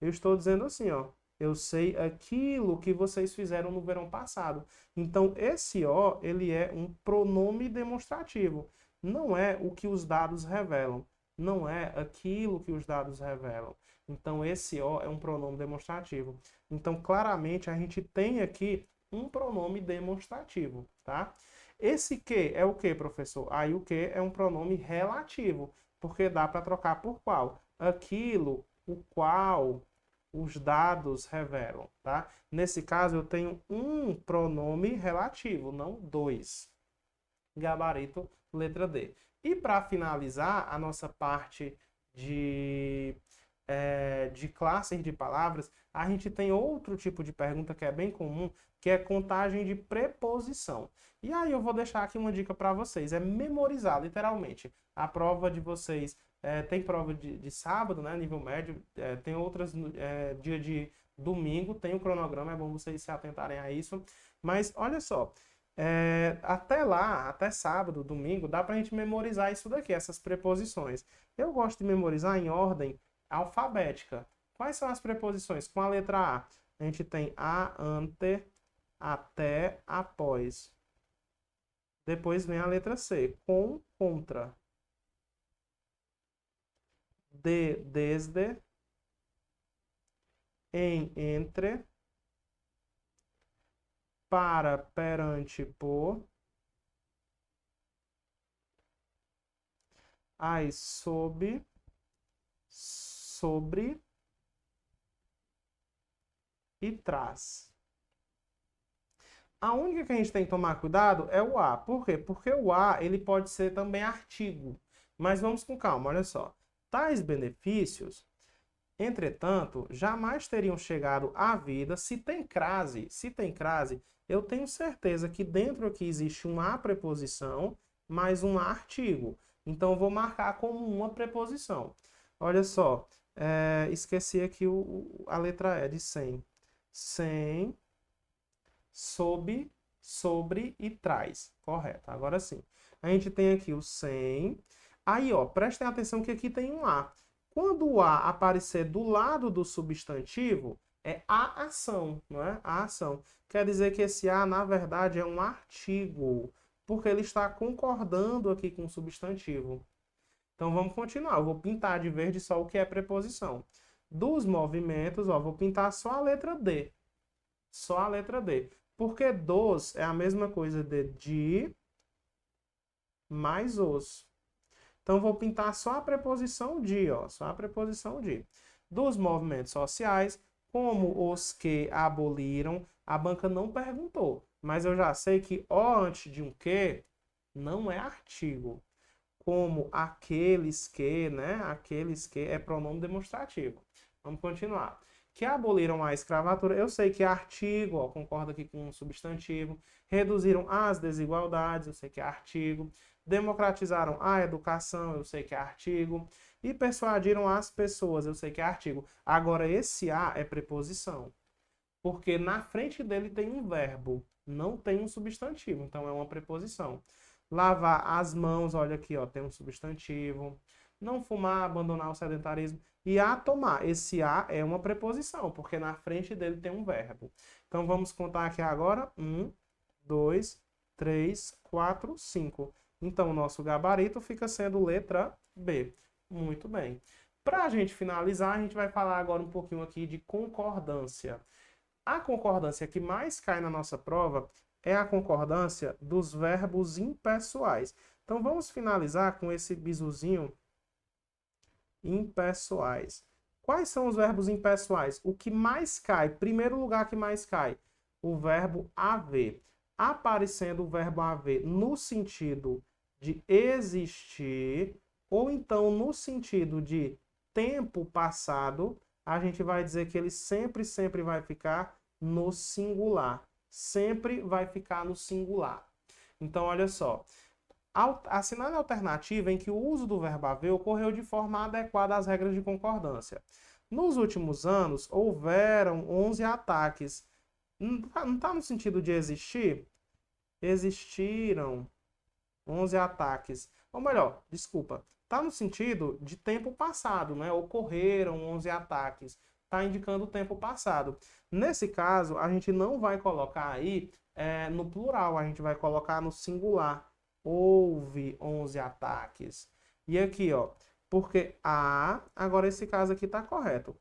eu estou dizendo assim, ó, eu sei aquilo que vocês fizeram no verão passado. Então, esse O, ele é um pronome demonstrativo. Não é o que os dados revelam. Não é aquilo que os dados revelam. Então, esse O é um pronome demonstrativo. Então, claramente, a gente tem aqui um pronome demonstrativo, tá? Esse que é o que, professor? Aí o que é um pronome relativo, porque dá para trocar por qual? Aquilo, o qual os dados revelam, tá? Nesse caso, eu tenho um pronome relativo, não dois. Gabarito, letra D. E para finalizar a nossa parte de classes de palavras, a gente tem outro tipo de pergunta que é bem comum, que é contagem de preposição. E aí eu vou deixar aqui uma dica para vocês, é memorizar, literalmente. A prova de vocês, tem prova de sábado, né, nível médio, tem outras dia de domingo, tem o cronograma, é bom vocês se atentarem a isso. Mas olha só, até lá, até sábado, domingo, dá para a gente memorizar isso daqui, essas preposições. Eu gosto de memorizar em ordem alfabética. Quais são as preposições? Com a letra A, a gente tem a, ante, até, após. Depois vem a letra C, com, contra. De, desde. Em, entre. Para, perante, por. Aí, sob, sobre e traz. A única que a gente tem que tomar cuidado é o A. Por quê? Porque o A ele pode ser também artigo. Mas vamos com calma, olha só. Tais benefícios, entretanto, jamais teriam chegado à vida se tem crase, eu tenho certeza que dentro aqui existe uma preposição mais um artigo. Então, eu vou marcar como uma preposição. Olha só, esqueci aqui a letra E de sem. Sem, sob, sobre e traz. Correto. Agora sim. A gente tem aqui o sem. Aí, ó, prestem atenção que aqui tem um A. Quando o A aparecer do lado do substantivo, é a ação, não é? A ação. Quer dizer que esse A, na verdade, é um artigo, porque ele está concordando aqui com o substantivo. Então, vamos continuar. Eu vou pintar de verde só o que é preposição. Dos movimentos, ó, vou pintar só a letra D. Só a letra D. Porque dos é a mesma coisa de mais os. Então, vou pintar só a preposição de, ó, só a preposição de. Dos movimentos sociais, como os que aboliram, a banca não perguntou. Mas eu já sei que o antes de um que não é artigo. Como aqueles que, né? Aqueles que é pronome demonstrativo. Vamos continuar. Que aboliram a escravatura, eu sei que é artigo, ó, concordo aqui com um substantivo. Reduziram as desigualdades, eu sei que é artigo. Democratizaram a educação, eu sei que é artigo. E persuadiram as pessoas, eu sei que é artigo. Agora, esse a é preposição, porque na frente dele tem um verbo, não tem um substantivo, então é uma preposição. Lavar as mãos, olha aqui, ó, tem um substantivo. Não fumar, abandonar o sedentarismo. E a tomar, esse a é uma preposição, porque na frente dele tem um verbo. Então vamos contar aqui agora. 1, 2, 3, 4, 5. Então, o nosso gabarito fica sendo letra B. Muito bem. Para a gente finalizar, a gente vai falar agora um pouquinho aqui de concordância. A concordância que mais cai na nossa prova é a concordância dos verbos impessoais. Então, vamos finalizar com esse bisuzinho impessoais. Quais são os verbos impessoais? O que mais cai, primeiro lugar que mais cai, o verbo haver. Aparecendo o verbo haver no sentido de existir, ou então no sentido de tempo passado, a gente vai dizer que ele sempre vai ficar no singular. Sempre vai ficar no singular. Então, olha só. Assinale a alternativa em que o uso do verbo haver ocorreu de forma adequada às regras de concordância. Nos últimos anos, houveram 11 ataques. Não está no sentido de existir? Existiram 11 ataques. Ou melhor, desculpa, está no sentido de tempo passado, né? Ocorreram 11 ataques. Está indicando o tempo passado. Nesse caso, a gente não vai colocar aí no plural, a gente vai colocar no singular. Houve 11 ataques. E aqui, ó, porque agora esse caso aqui está correto.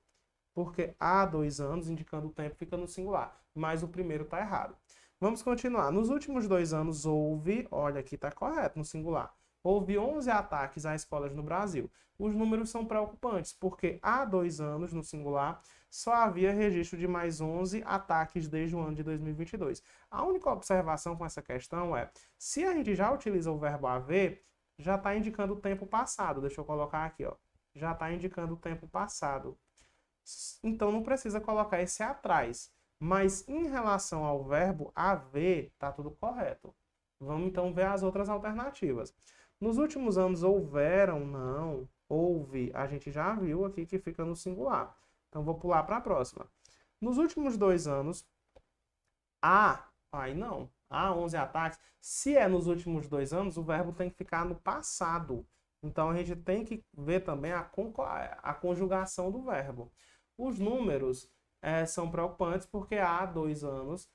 Porque há 2 anos, indicando o tempo, fica no singular. Mas o primeiro está errado. Vamos continuar. Nos últimos 2 anos houve, olha aqui está correto, no singular. Houve 11 ataques a escolas no Brasil. Os números são preocupantes, porque há 2 anos, no singular, só havia registro de mais 11 ataques desde o ano de 2022. A única observação com essa questão é, se a gente já utiliza o verbo haver, já está indicando o tempo passado. Deixa eu colocar aqui, ó. Já está indicando o tempo passado. Então, não precisa colocar esse atrás. Mas, em relação ao verbo haver, está tudo correto. Vamos, então, ver as outras alternativas. Nos últimos anos, houveram, não, houve. A gente já viu aqui que fica no singular. Então, vou pular para a próxima. Nos últimos 2 anos, aí não, há 11 ataques. Se é nos últimos 2 anos, o verbo tem que ficar no passado. Então, a gente tem que ver também a conjugação do verbo. Os números são preocupantes porque há 2 anos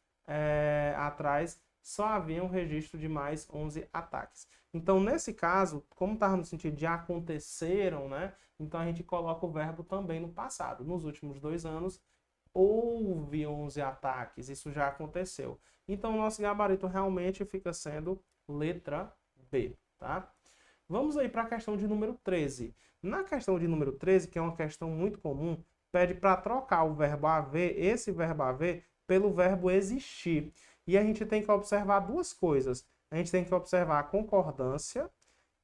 atrás só havia um registro de mais 11 ataques. Então, nesse caso, como estava no sentido de aconteceram, né? Então, a gente coloca o verbo também no passado. Nos últimos 2 anos, houve 11 ataques. Isso já aconteceu. Então, o nosso gabarito realmente fica sendo letra B, tá? Vamos aí para a questão de número 13. Na questão de número 13, que é uma questão muito comum, pede para trocar o verbo haver, esse verbo haver, pelo verbo existir. E a gente tem que observar 2 coisas. A gente tem que observar a concordância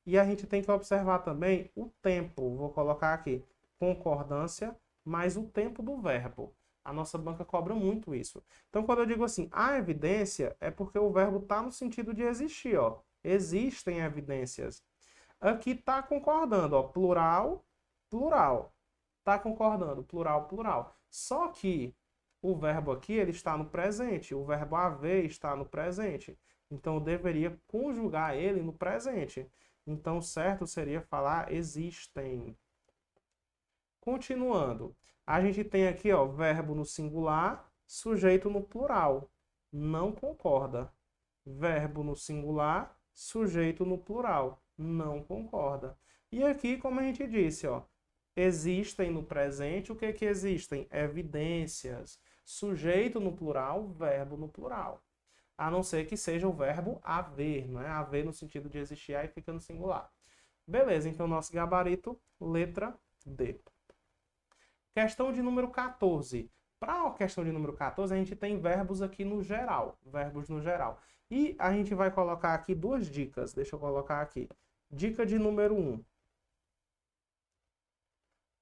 e a gente tem que observar também o tempo. Vou colocar aqui, concordância mais o tempo do verbo. A nossa banca cobra muito isso. Então, quando eu digo assim, há evidência, é porque o verbo está no sentido de existir, ó. Existem evidências. Aqui está concordando, ó, plural, plural. Está concordando, plural, plural. Só que o verbo aqui ele está no presente, o verbo haver está no presente. Então, eu deveria conjugar ele no presente. Então, o certo seria falar existem. Continuando. A gente tem aqui, ó, verbo no singular, sujeito no plural. Não concorda. Verbo no singular, sujeito no plural. Não concorda. E aqui, como a gente disse, ó, existem no presente, o que que existem? Evidências. Sujeito no plural, verbo no plural. A não ser que seja o verbo haver, não é? Haver no sentido de existir, aí fica no singular. Beleza, então nosso gabarito, letra D. Questão de número 14. Para a questão de número 14, a gente tem verbos aqui no geral, verbos no geral. E a gente vai colocar aqui 2 dicas, deixa eu colocar aqui. Dica de número 1.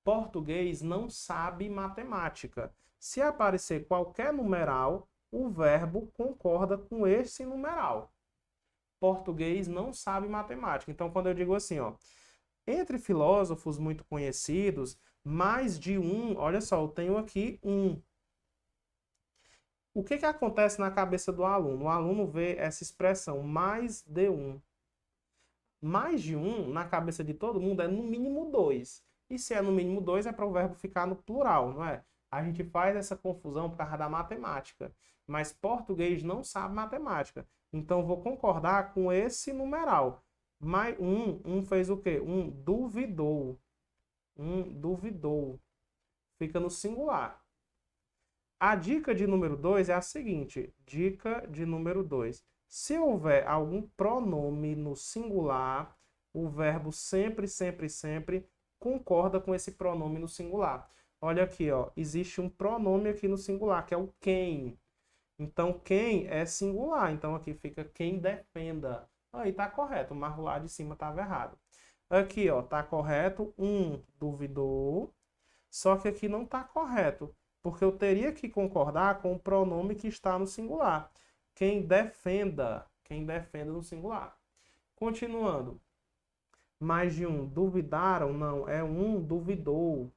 Português não sabe matemática. Se aparecer qualquer numeral, o verbo concorda com esse numeral. Português não sabe matemática. Então, quando eu digo assim, ó, entre filósofos muito conhecidos, mais de um, olha só, eu tenho aqui um. O que que acontece na cabeça do aluno? O aluno vê essa expressão, mais de um. Mais de um, na cabeça de todo mundo, é no mínimo 2. E se é no mínimo 2, é para o verbo ficar no plural, não é? A gente faz essa confusão por causa da matemática. Mas português não sabe matemática. Então, vou concordar com esse numeral. Mais um fez o quê? Um duvidou. Um duvidou. Fica no singular. A dica de número 2 é a seguinte. Dica de número 2. Se houver algum pronome no singular, o verbo sempre, sempre, sempre concorda com esse pronome no singular. Olha aqui, ó. Existe um pronome aqui no singular, que é o quem. Então, quem é singular. Então, aqui fica quem defenda. Aí tá correto, mas lá de cima estava errado. Aqui, ó, tá correto. Um duvidou. Só que aqui não tá correto, porque eu teria que concordar com o pronome que está no singular. Quem defenda no singular. Continuando. Mais de um duvidaram? Não, é um duvidou.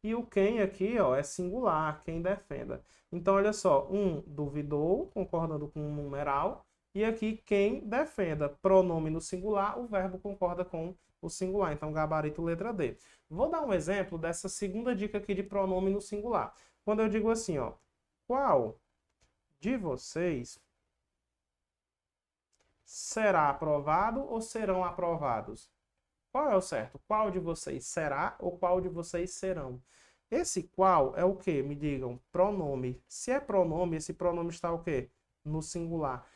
E o quem aqui, ó, é singular, quem defenda. Então, olha só, um duvidou, concordando com o numeral, e aqui quem defenda, pronome no singular, o verbo concorda com o singular. Então, gabarito letra D. Vou dar um exemplo dessa segunda dica aqui de pronome no singular. Quando eu digo assim, ó, qual de vocês será aprovado ou serão aprovados? Qual é o certo? Qual de vocês será ou qual de vocês serão? Esse qual é o quê? Me digam. Pronome. Se é pronome, esse pronome está o quê? No singular.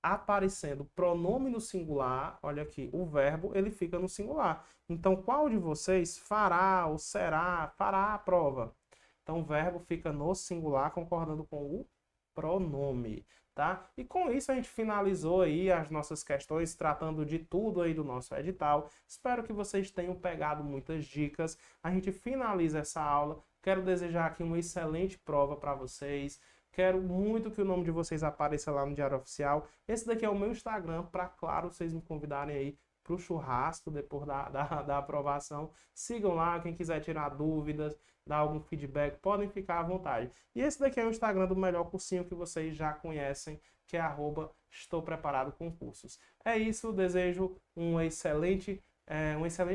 Aparecendo pronome no singular, olha aqui, o verbo, ele fica no singular. Então, qual de vocês fará ou será, fará a prova? Então, o verbo fica no singular, concordando com o pronome, tá? E com isso a gente finalizou aí as nossas questões, tratando de tudo aí do nosso edital. Espero que vocês tenham pegado muitas dicas. A gente finaliza essa aula. Quero desejar aqui uma excelente prova para vocês. Quero muito que o nome de vocês apareça lá no Diário Oficial. Esse daqui é o meu Instagram, para, claro, vocês me convidarem aí para o churrasco depois da aprovação. Sigam lá, quem quiser tirar dúvidas, dar algum feedback, podem ficar à vontade. E esse daqui é o Instagram do melhor cursinho que vocês já conhecem, que é @Estou Preparado Concursos. É isso, desejo um excelente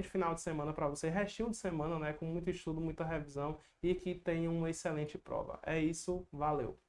final de semana para você, restinho de semana, né, com muito estudo, muita revisão e que tenha uma excelente prova. É isso, valeu!